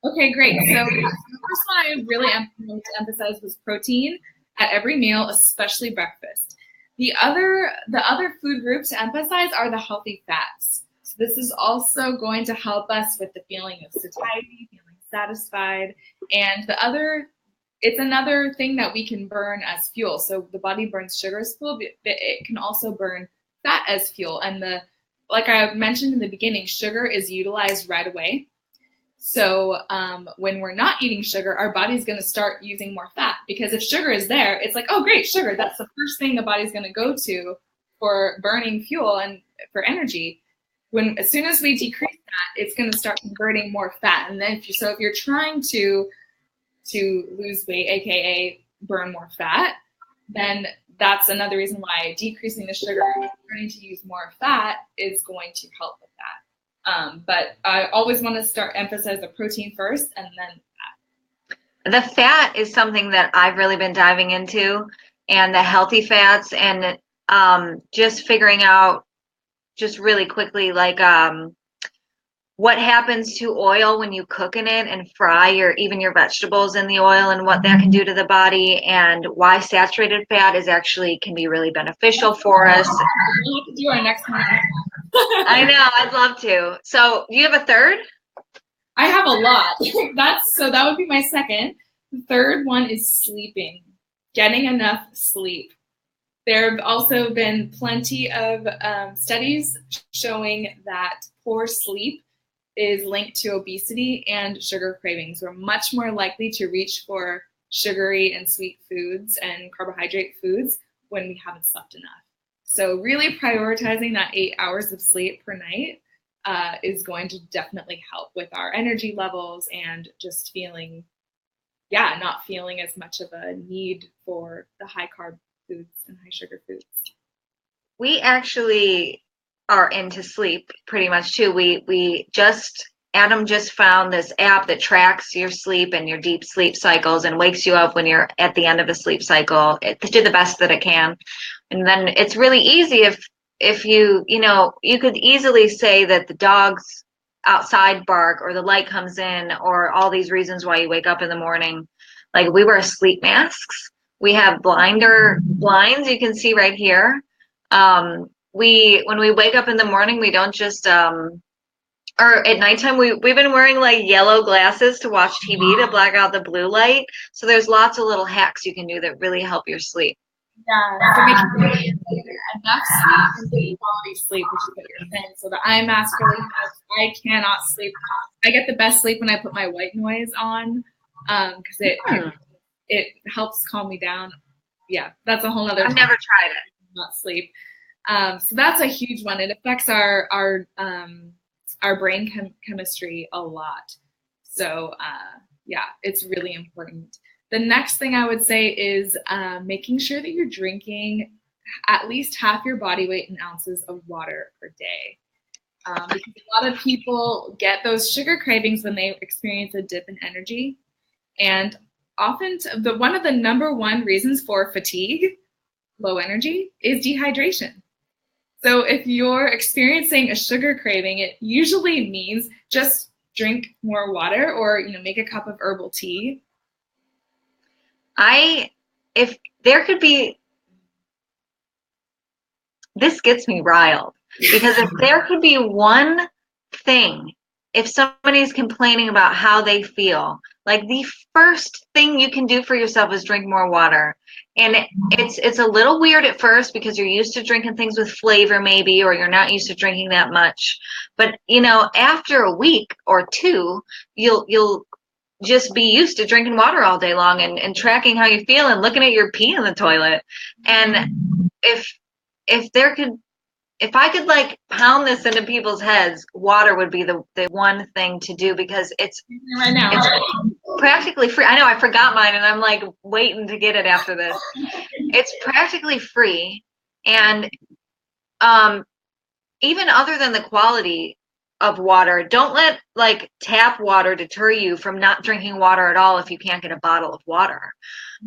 Okay, great. So the first one I really wanted to emphasize was protein at every meal, especially breakfast. The other food group to emphasize are the healthy fats. So this is also going to help us with the feeling of satiety, feeling satisfied, and it's another thing that we can burn as fuel. So the body burns sugar as fuel, but it can also burn fat as fuel. And like I mentioned in the beginning, sugar is utilized right away. So when we're not eating sugar, our body's going to start using more fat, because if sugar is there, it's like, oh, great, sugar. That's the first thing the body's going to go to for burning fuel and for energy. As soon as we decrease that, it's going to start converting more fat. And then if you're trying to lose weight, aka burn more fat, then that's another reason why decreasing the sugar and starting to use more fat is going to help with that. But I always want to emphasize the protein first and then fat. The fat is something that I've really been diving into, and the healthy fats, and just figuring out just really quickly, like what happens to oil when you cook in it and fry even your vegetables in the oil, and what that can do to the body, and why saturated fat can be really beneficial for us. We'll have to do our next one. I know, I'd love to. So, do you have a third? I have a lot. That would be my second. The third one is sleeping, getting enough sleep. There have also been plenty of studies showing that poor sleep is linked to obesity and sugar cravings. We're much more likely to reach for sugary and sweet foods and carbohydrate foods when we haven't slept enough. So really prioritizing that 8 hours of sleep per night is going to definitely help with our energy levels and just not feeling as much of a need for the high carb foods and high sugar foods. We actually are into sleep pretty much too. Adam just found this app that tracks your sleep and your deep sleep cycles and wakes you up when you're at the end of a sleep cycle to do the best that it can. And then it's really easy if you could easily say that the dogs outside bark, or the light comes in, or all these reasons why you wake up in the morning. Like, we wear sleep masks. We have blinds you can see right here. When we wake up in the morning, we don't just or at nighttime, we've been wearing like yellow glasses to watch TV to block out the blue light. So there's lots of little hacks you can do that really help your sleep. Yeah, so making sure enough sleep and good quality sleep, which is what you're saying. So the eye mask really helps. I cannot sleep. I get the best sleep when I put my white noise on, because it helps calm me down. Yeah, that's a whole other. I've never tried it. Not sleep. So that's a huge one. It affects our brain chemistry a lot. So it's really important. The next thing I would say is making sure that you're drinking at least half your body weight in ounces of water per day. Because a lot of people get those sugar cravings when they experience a dip in energy. And often one of the number one reasons for fatigue, low energy, is dehydration. So if you're experiencing a sugar craving, it usually means just drink more water, or make a cup of herbal tea. If there could be, this gets me riled, because if there could be one thing, if somebody's complaining about how they feel, like, the first thing you can do for yourself is drink more water. And it's a little weird at first, because you're used to drinking things with flavor maybe, or you're not used to drinking that much. But, after a week or two, you'll just be used to drinking water all day long and tracking how you feel and looking at your pee in the toilet. And if I could like pound this into people's heads, water would be the one thing to do, because it's right now. It's practically free. I know, I forgot mine, and I'm like waiting to get it after this. It's practically free, and even other than the quality of water, don't let like tap water deter you from not drinking water at all if you can't get a bottle of water.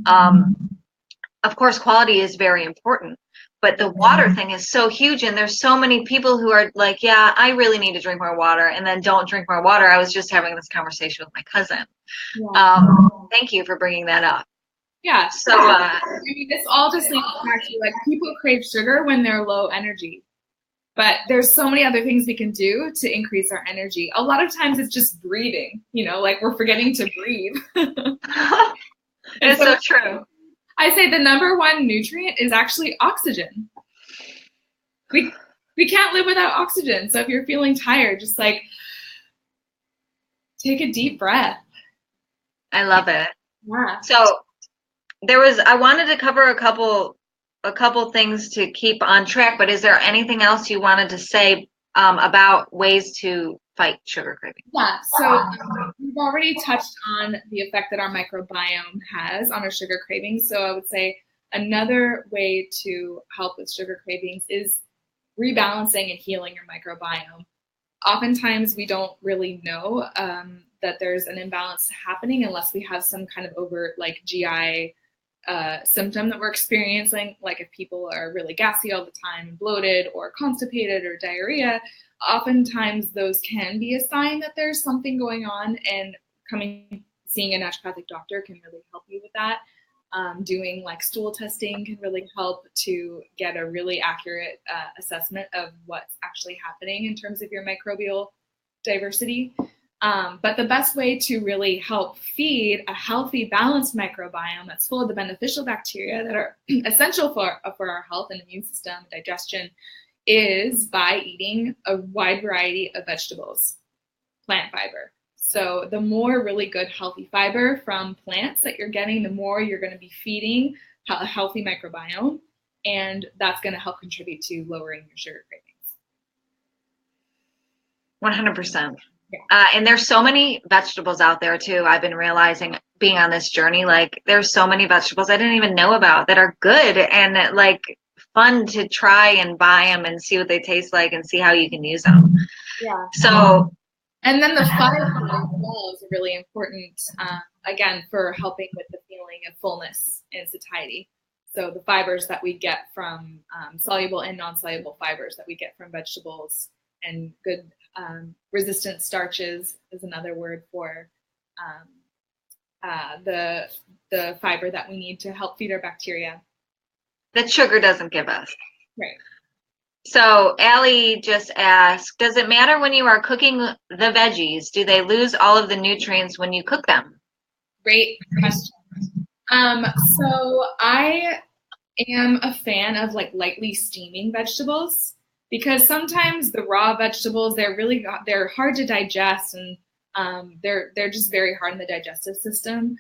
Of course, quality is very important, but the water thing is so huge, and there's so many people who are like, yeah, I really need to drink more water, and then don't drink more water. I was just having this conversation with my cousin. Thank you for bringing that up. Yeah. So, this all just links back to, like, people crave sugar when they're low energy. But there's so many other things we can do to increase our energy. A lot of times it's just breathing, like we're forgetting to breathe. It's so true. I say the number one nutrient is actually oxygen. we can't live without oxygen. So if you're feeling tired, just like take a deep breath. I love it. Yeah. So I wanted to cover a couple things to keep on track, but is there anything else you wanted to say about ways to fight sugar craving? Yeah, so we've already touched on the effect that our microbiome has on our sugar cravings. So I would say another way to help with sugar cravings is rebalancing and healing your microbiome. Oftentimes we don't really know that there's an imbalance happening unless we have some kind of overt like GI symptom that we're experiencing, like if people are really gassy all the time, bloated or constipated or diarrhea, oftentimes those can be a sign that there's something going on, and seeing a naturopathic doctor can really help you with that. Doing like stool testing can really help to get a really accurate assessment of what's actually happening in terms of your microbial diversity. But the best way to really help feed a healthy, balanced microbiome that's full of the beneficial bacteria that are essential for our health and immune system, digestion, is by eating a wide variety of vegetables, plant fiber. So the more really good, healthy fiber from plants that you're getting, the more you're going to be feeding a healthy microbiome, and that's going to help contribute to lowering your sugar cravings. 100%. Yeah. And there's so many vegetables out there too. I've been realizing being on this journey, like there's so many vegetables I didn't even know about that are good and like fun to try and buy them and see what they taste like and see how you can use them. Yeah. So, and then the fiber as well is really important, again, for helping with the feeling of fullness and satiety. So the fibers that we get from soluble and non-soluble fibers that we get from vegetables, and good resistant starches is another word for the fiber that we need to help feed our bacteria. That sugar doesn't give us. Right. So Elly just asked, does it matter when you are cooking the veggies? Do they lose all of the nutrients when you cook them? Great question. So I am a fan of like lightly steaming vegetables, because sometimes the raw vegetables, they're hard to digest, and they're just very hard in the digestive system.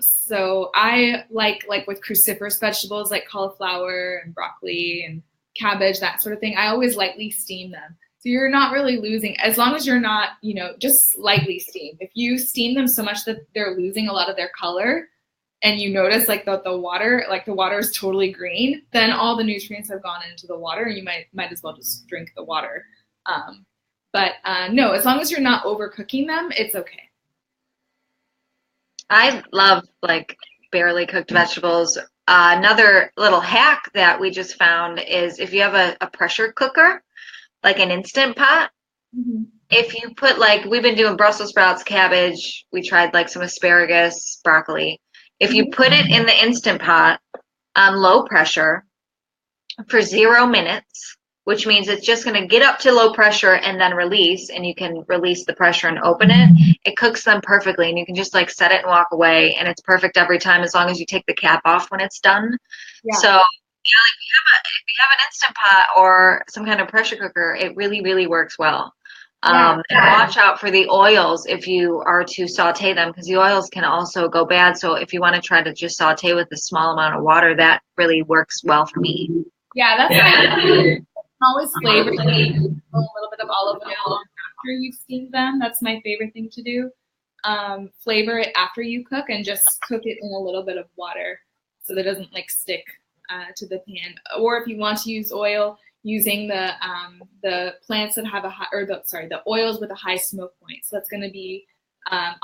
So I like with cruciferous vegetables like cauliflower and broccoli and cabbage, that sort of thing, I always lightly steam them. So you're not really losing, as long as you're not, just lightly steam. If you steam them so much that they're losing a lot of their color, and you notice like the water is totally green, then all the nutrients have gone into the water, and you might as well just drink the water. But no, as long as you're not overcooking them, it's okay. I love like barely cooked vegetables. Another little hack that we just found is if you have a pressure cooker, like an Instant Pot, mm-hmm. If you put we've been doing Brussels sprouts, cabbage, we tried like some asparagus, broccoli. If you put it in the Instant Pot on low pressure for 0 minutes, which means it's just going to get up to low pressure and then release, and you can release the pressure and open it. It cooks them perfectly, and you can just set it and walk away, and it's perfect every time as long as you take the cap off when it's done. Yeah. So if you have an Instant Pot or some kind of pressure cooker, it really, really works well. And watch out for the oils if you are to saute them, because the oils can also go bad. So if you want to try to just saute with a small amount of water, that really works well for me. Yeah, that's always flavor a little bit of olive oil after you've steamed them. That's my favorite thing to do. Flavor it after you cook, and just cook it in a little bit of water so that it doesn't stick to the pan. Or if you want to use oil, using the plants that have the oils with a high smoke point. So that's going to be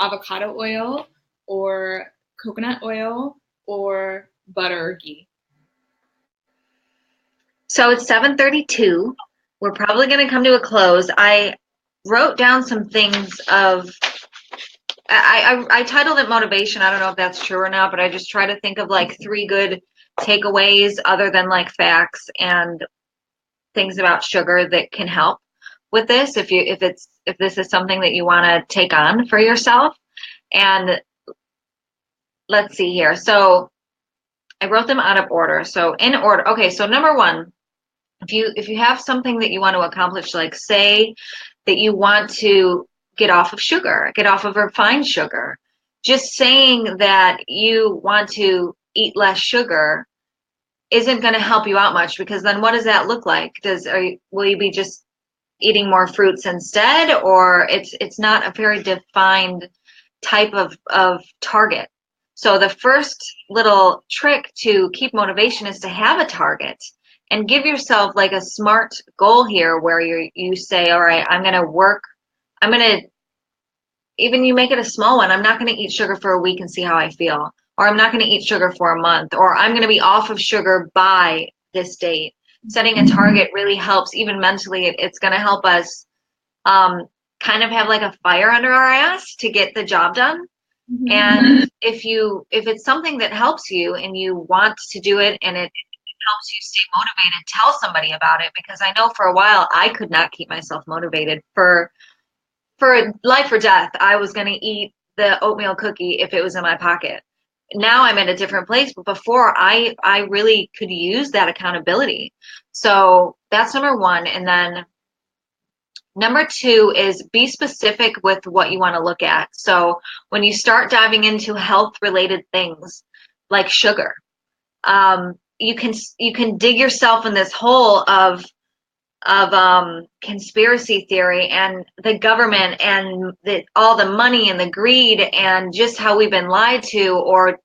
avocado oil or coconut oil or butter or ghee. So it's 7:32. We're probably going to come to a close. I wrote down some things I titled it motivation. I don't know if that's true or not, but I just try to think of 3 good takeaways other than facts and things about sugar that can help with this if this is something that you want to take on for yourself. And let's see here. So I wrote them out of order. So in order. Okay, so number 1, if you have something that you want to accomplish, like say that you want to get off of sugar, get off of refined sugar, just saying that you want to eat less sugar isn't going to help you out much, because then what does that look like? Will you be just eating more fruits instead, or it's not a very defined type of target. So the first little trick to keep motivation is to have a target and give yourself like a smart goal here, where you say, all right, I'm going to, even you make it a small one, I'm not going to eat sugar for a week and see how I feel, or I'm not going to eat sugar for a month, or I'm going to be off of sugar by this date. Setting a target really helps, even mentally. It's going to help us kind of have like a fire under our ass to get the job done. Mm-hmm. And if it's something that helps you and you want to do it and it helps you stay motivated, tell somebody about it, because I know for a while I could not keep myself motivated. For life or death, I was going to eat the oatmeal cookie if it was in my pocket. Now I'm in a different place, but before I really could use that accountability. So that's number one. And then number two is be specific with what you want to look at. So when you start diving into health related things like sugar, you can dig yourself in this hole of conspiracy theory and the government and all the money and the greed and just how we've been lied to, or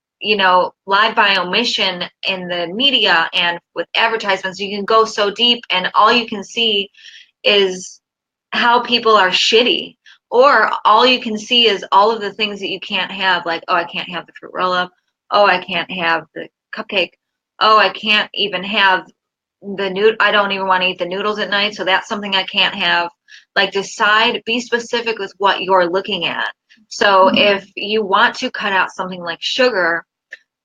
lied by omission in the media and with advertisements. You can go so deep and all you can see is how people are shitty, or all you can see is all of the things that you can't have, like, oh, I can't have the fruit roll up, oh, I can't have the cupcake, oh, I can't even have I don't even want to eat the noodles at night, so that's something I can't have. Like, be specific with what you're looking at. So if you want to cut out something like sugar,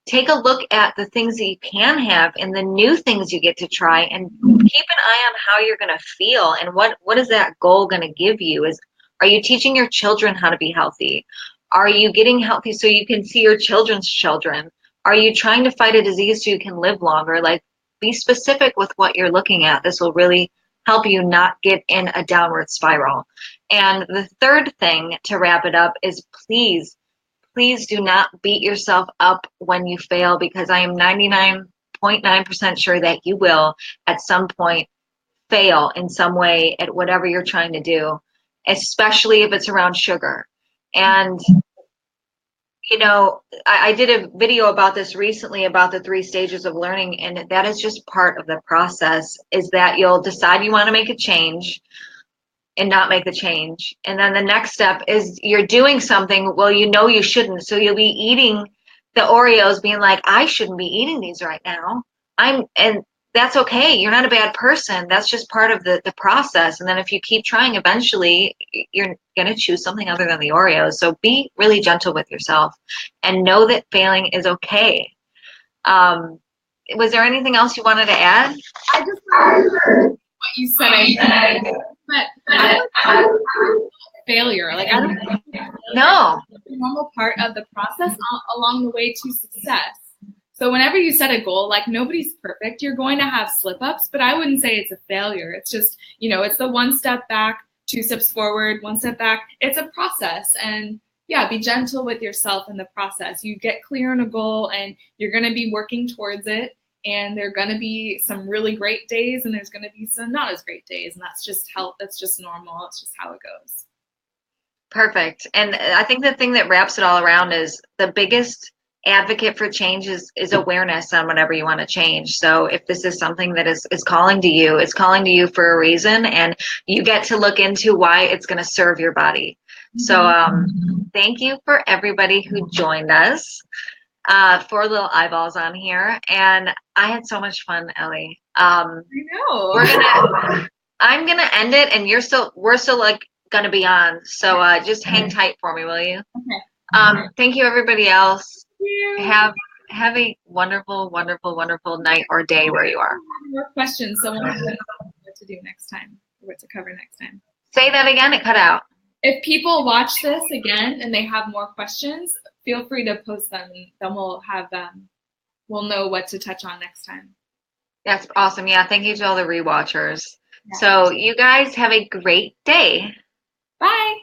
take a look at the things that you can have and the new things you get to try, and keep an eye on how you're going to feel and what is that goal going to give you. Are you teaching your children how to be healthy? Are you getting healthy so you can see your children's children? Are you trying to fight a disease so you can live longer? Like, be specific with what you're looking at. This will really help you not get in a downward spiral. And the third thing to wrap it up is please do not beat yourself up when you fail, because I am 99.9% sure that you will at some point fail in some way at whatever you're trying to do, especially if it's around sugar. And I did a video about this recently, about the 3 stages of learning, and that is just part of the process, is that you'll decide you want to make a change and not make the change. And then the next step is you're doing something, well, you shouldn't. So you'll be eating the Oreos being like, I shouldn't be eating these right now. And that's okay. You're not a bad person. That's just part of the process. And then if you keep trying, eventually you're going to choose something other than the Oreos. So be really gentle with yourself and know that failing is okay. Was there anything else you wanted to add? I just what you said, but I don't failure. Like, I don't No. It's a normal part of the process along the way to success. So whenever you set a goal, like, nobody's perfect. You're going to have slip-ups, but I wouldn't say it's a failure. It's just, it's the 1 step back, 2 steps forward, 1 step back. It's a process. And yeah, be gentle with yourself in the process. You get clear on a goal and you're going to be working towards it. And there are going to be some really great days and there's going to be some not as great days. And that's just health. That's just normal. It's just how it goes. Perfect. And I think the thing that wraps it all around is the biggest advocate for change is awareness on whatever you want to change. So if this is something that is calling to you, it's calling to you for a reason, and you get to look into why it's going to serve your body. So thank you for everybody who joined us. 4 little eyeballs on here, and I had so much fun, Elly. I know. I'm gonna end it, and we're still like gonna be on. So just hang tight for me, will you? Okay. Thank you, everybody else. Have a wonderful, wonderful, wonderful night or day where you are. More questions, so we'll know what to do next time, or what to cover next time. Say that again. It cut out. If people watch this again and they have more questions, feel free to post them, and then we'll know what to touch on next time. That's awesome. Yeah, thank you to all the rewatchers. Yeah. So you guys have a great day. Bye.